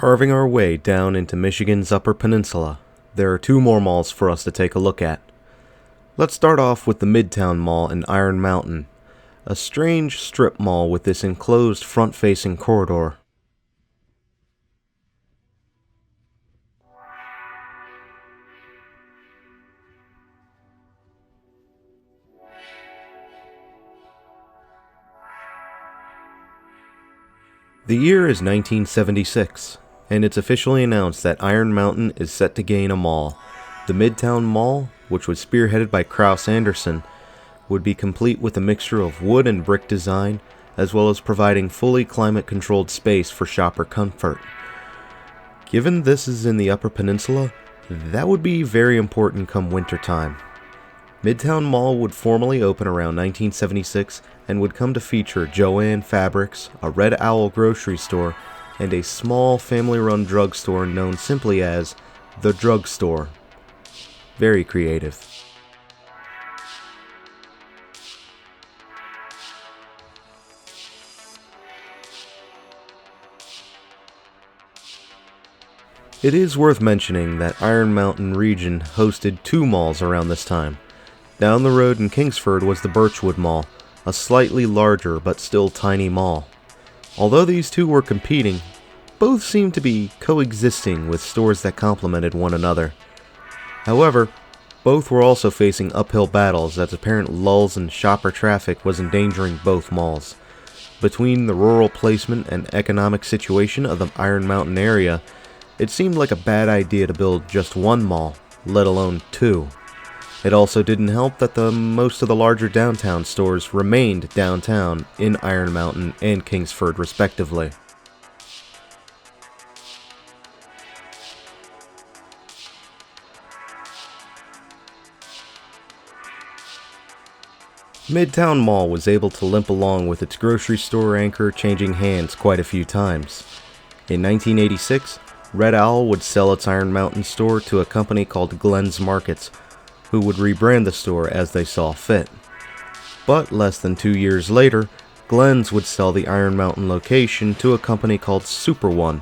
Carving our way down into Michigan's Upper Peninsula, there are two more malls for us to take a look at. Let's start off with the Midtown Mall in Iron Mountain, a strange strip mall with this enclosed front-facing corridor. The year is 1976, and it's officially announced that Iron Mountain is set to gain a mall. The Midtown Mall, which was spearheaded by Kraus Anderson, would be complete with a mixture of wood and brick design, as well as providing fully climate-controlled space for shopper comfort. Given this is in the Upper Peninsula, that would be very important come wintertime. Midtown Mall would formally open around 1976 and would come to feature Jo-Ann Fabrics, a Red Owl grocery store, and a small family-run drugstore known simply as The Drugstore. Very creative. It is worth mentioning that Iron Mountain region hosted two malls around this time. Down the road in Kingsford was the Birchwood Mall, a slightly larger but still tiny mall. Although these two were competing, both seemed to be coexisting with stores that complemented one another. However, both were also facing uphill battles as apparent lulls in shopper traffic was endangering both malls. Between the rural placement and economic situation of the Iron Mountain area, it seemed like a bad idea to build just one mall, let alone two. It also didn't help that most of the larger downtown stores remained downtown in Iron Mountain and Kingsford respectively. Midtown Mall was able to limp along with its grocery store anchor changing hands quite a few times. In 1986, Red Owl would sell its Iron Mountain store to a company called Glenn's Markets, who would rebrand the store as they saw fit. But less than 2 years later, Glenn's would sell the Iron Mountain location to a company called Super One,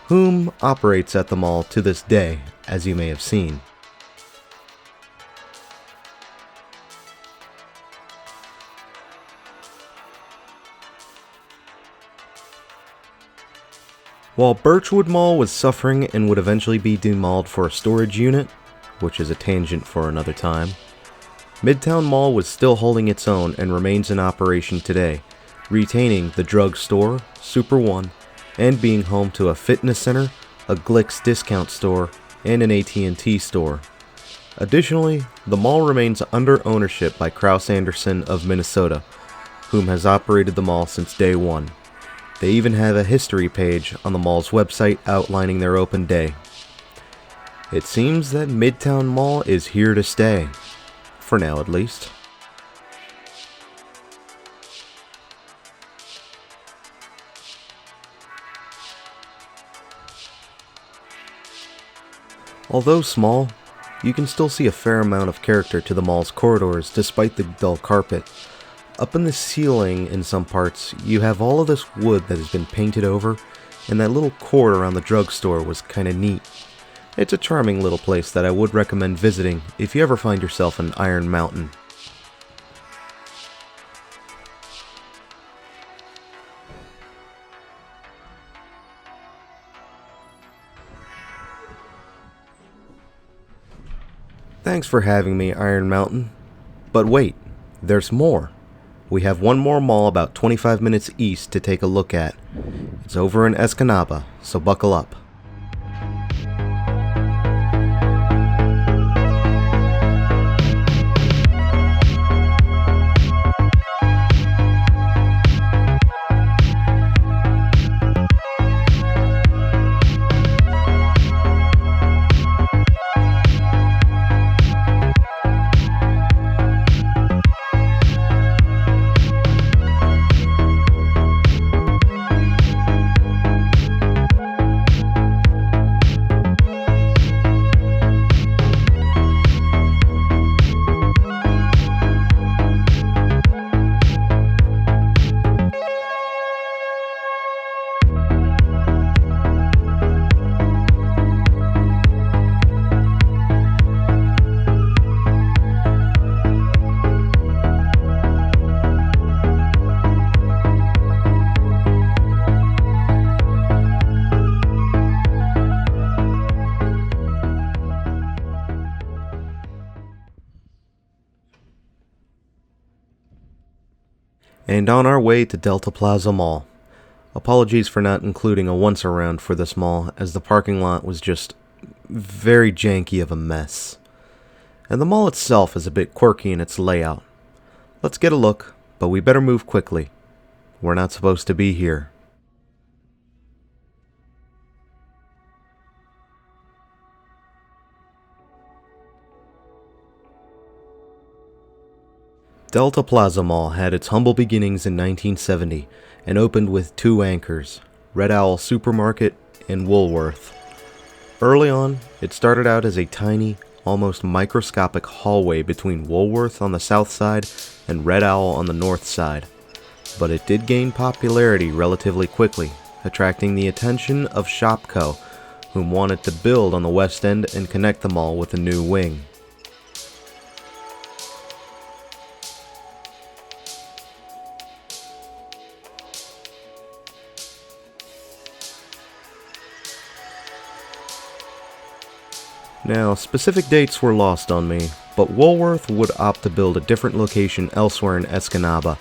whom operates at the mall to this day, as you may have seen. While Birchwood Mall was suffering and would eventually be demalled for a storage unit, which is a tangent for another time, Midtown Mall was still holding its own and remains in operation today, retaining the drugstore, Super One, and being home to a fitness center, a Glick's discount store, and an AT&T store. Additionally, the mall remains under ownership by Kraus Anderson of Minnesota, whom has operated the mall since day one. They even have a history page on the mall's website outlining their open day. It seems that Midtown Mall is here to stay. For now, at least. Although small, you can still see a fair amount of character to the mall's corridors despite the dull carpet. Up in the ceiling in some parts, you have all of this wood that has been painted over, and that little court around the drugstore was kinda neat. It's a charming little place that I would recommend visiting if you ever find yourself in Iron Mountain. Thanks for having me, Iron Mountain. But wait, there's more. We have one more mall about 25 minutes east to take a look at. It's over in Escanaba, so buckle up. And on our way to Delta Plaza Mall. Apologies for not including a once around for this mall, as the parking lot was just very janky of a mess. And the mall itself is a bit quirky in its layout. Let's get a look, but we better move quickly. We're not supposed to be here. Delta Plaza Mall had its humble beginnings in 1970 and opened with two anchors, Red Owl Supermarket and Woolworth. Early on, it started out as a tiny, almost microscopic hallway between Woolworth on the south side and Red Owl on the north side. But it did gain popularity relatively quickly, attracting the attention of Shopko, whom wanted to build on the west end and connect the mall with a new wing. Now, specific dates were lost on me, but Woolworth would opt to build a different location elsewhere in Escanaba,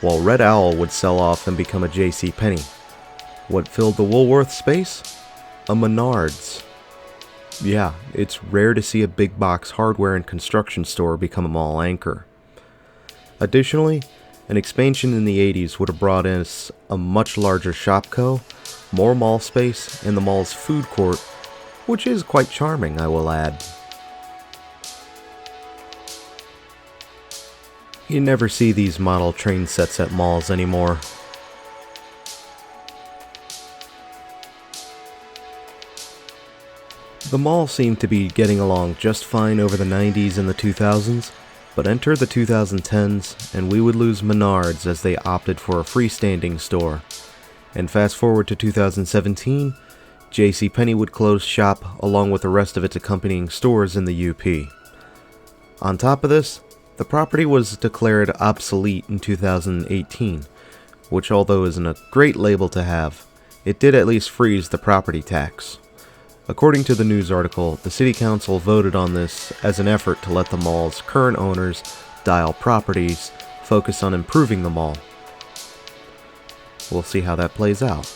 while Red Owl would sell off and become a JCPenney. What filled the Woolworth space? A Menards. Yeah, it's rare to see a big box hardware and construction store become a mall anchor. Additionally, an expansion in the 80s would have brought in a much larger Shopko, more mall space, and the mall's food court, which is quite charming, I will add. You never see these model train sets at malls anymore. The mall seemed to be getting along just fine over the 90s and the 2000s, but enter the 2010s and we would lose Menards as they opted for a freestanding store. And fast forward to 2017, JCPenney would close shop along with the rest of its accompanying stores in the UP. On top of this, the property was declared obsolete in 2018, which although isn't a great label to have, it did at least freeze the property tax. According to the news article, the city council voted on this as an effort to let the mall's current owners, Dial Properties, focus on improving the mall. We'll see how that plays out.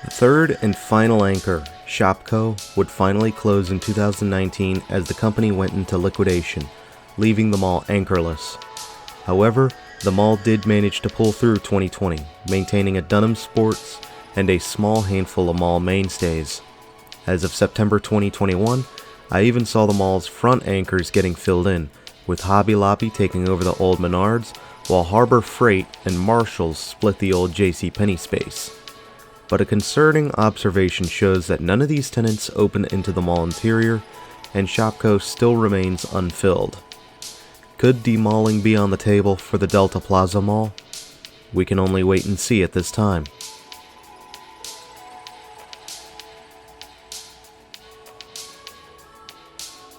The third and final anchor, Shopko, would finally close in 2019 as the company went into liquidation, leaving the mall anchorless. However, the mall did manage to pull through 2020, maintaining a Dunham Sports and a small handful of mall mainstays. As of September 2021, I even saw the mall's front anchors getting filled in, with Hobby Lobby taking over the old Menards, while Harbor Freight and Marshalls split the old JCPenney space. But a concerning observation shows that none of these tenants open into the mall interior, and Shopko still remains unfilled. Could demalling be on the table for the Delta Plaza Mall? We can only wait and see at this time.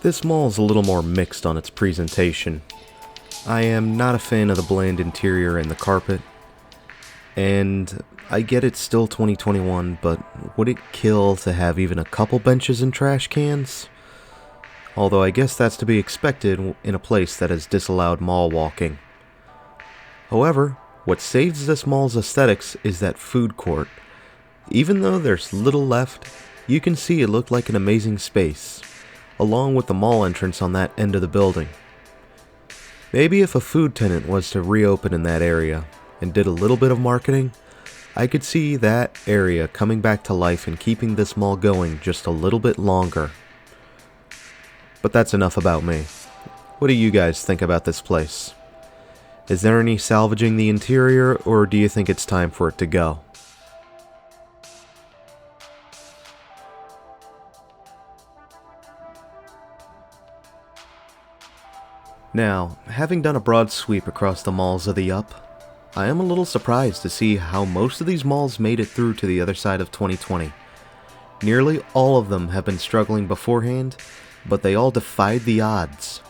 This mall is a little more mixed on its presentation. I am not a fan of the bland interior and the carpet, and I get it's still 2021, but would it kill to have even a couple benches and trash cans? Although I guess that's to be expected in a place that has disallowed mall walking. However, what saves this mall's aesthetics is that food court. Even though there's little left, you can see it looked like an amazing space, along with the mall entrance on that end of the building. Maybe if a food tenant was to reopen in that area and did a little bit of marketing, I could see that area coming back to life and keeping this mall going just a little bit longer. But that's enough about me. What do you guys think about this place? Is there any salvaging the interior, or do you think it's time for it to go? Now, having done a broad sweep across the malls of the Up, I am a little surprised to see how most of these malls made it through to the other side of 2020. Nearly all of them have been struggling beforehand, but they all defied the odds.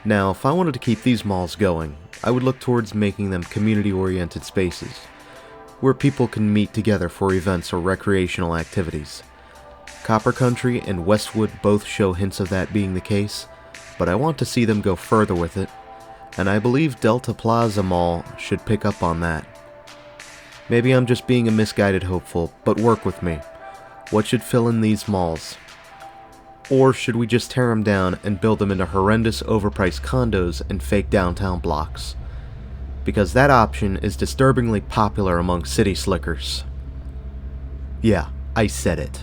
Now, if I wanted to keep these malls going, I would look towards making them community-oriented spaces. where people can meet together for events or recreational activities. Copper Country and Westwood both show hints of that being the case, but I want to see them go further with it, and I believe Delta Plaza Mall should pick up on that. Maybe I'm just being a misguided hopeful, but work with me. What should fill in these malls? Or should we just tear them down and build them into horrendous overpriced condos and fake downtown blocks? Because that option is disturbingly popular among city slickers. Yeah, I said it.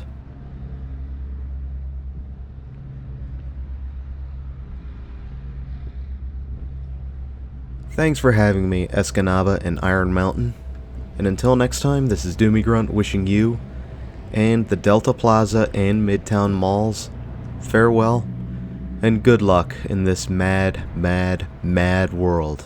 Thanks for having me, Escanaba and Iron Mountain. And until next time, this is Doomie Grunt wishing you, and the Delta Plaza and Midtown Malls, farewell, and good luck in this mad, mad, mad world.